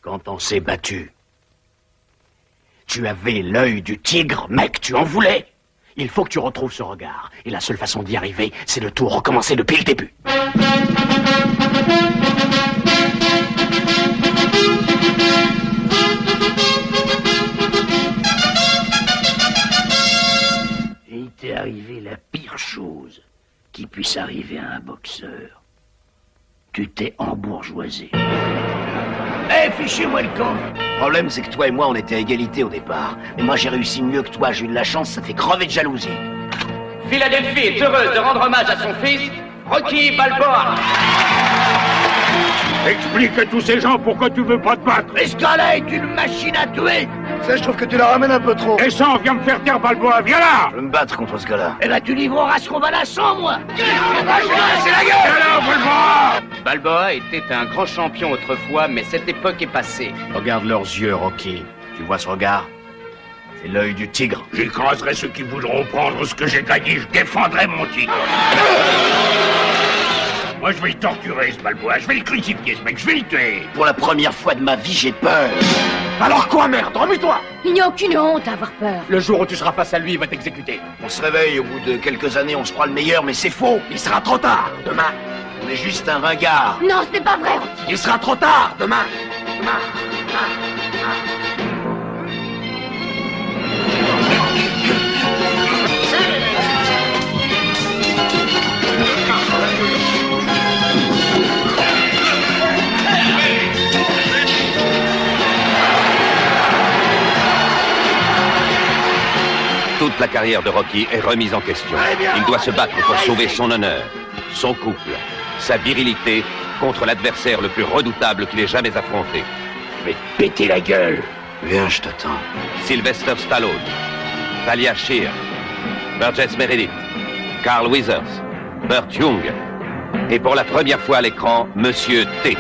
Quand on s'est battu, tu avais l'œil du tigre, mec, tu en voulais. Il faut que tu retrouves ce regard. Et la seule façon d'y arriver, c'est de tout recommencer depuis le début. Et il t'est arrivé la pire chose qui puisse arriver à un boxeur. Tu t'es embourgeoisé. Eh, fichez-moi le camp. Le problème, c'est que toi et moi, on était à égalité au départ. Mais moi, j'ai réussi mieux que toi. J'ai eu de la chance, ça fait crever de jalousie. Philadelphie est heureuse de rendre hommage à son fils, Rocky Balboa. Explique à tous ces gens pourquoi tu veux pas te battre. Mais ce gars-là est une machine à tuer. Ça, je trouve que tu la ramènes un peu trop. Et ça, viens me faire taire Balboa, viens là. Je veux me battre contre ce gars-là. Eh ben, tu livreras ce qu'on va là sans moi. C'est la gueule. Viens là, Balboa. Balboa était un grand champion autrefois, mais cette époque est passée. Regarde leurs yeux, Rocky. Tu vois ce regard? C'est l'œil du tigre. J'écraserai ceux qui voudront prendre ce que j'ai gagné. Je défendrai mon tigre. Moi, je vais le torturer, ce Balboa. Je vais le crucifier, ce mec. Je vais le tuer. Pour la première fois de ma vie, j'ai peur. Alors quoi, merde? Remue-toi. Il n'y a aucune honte à avoir peur. Le jour où tu seras face à lui, il va t'exécuter. On se réveille, au bout de quelques années, on se croit le meilleur, mais c'est faux. Il sera trop tard, demain. On est juste un ringard. Non, ce n'est pas vrai, Rocky. Il sera trop tard, demain. Toute la carrière de Rocky est remise en question. Il doit se battre pour sauver son honneur, son couple, sa virilité contre l'adversaire le plus redoutable qu'il ait jamais affronté. Je vais te péter la gueule. Viens, je t'attends. Sylvester Stallone, Talia Shire, Burgess Meredith, Carl Weathers, Burt Young et pour la première fois à l'écran, Monsieur T.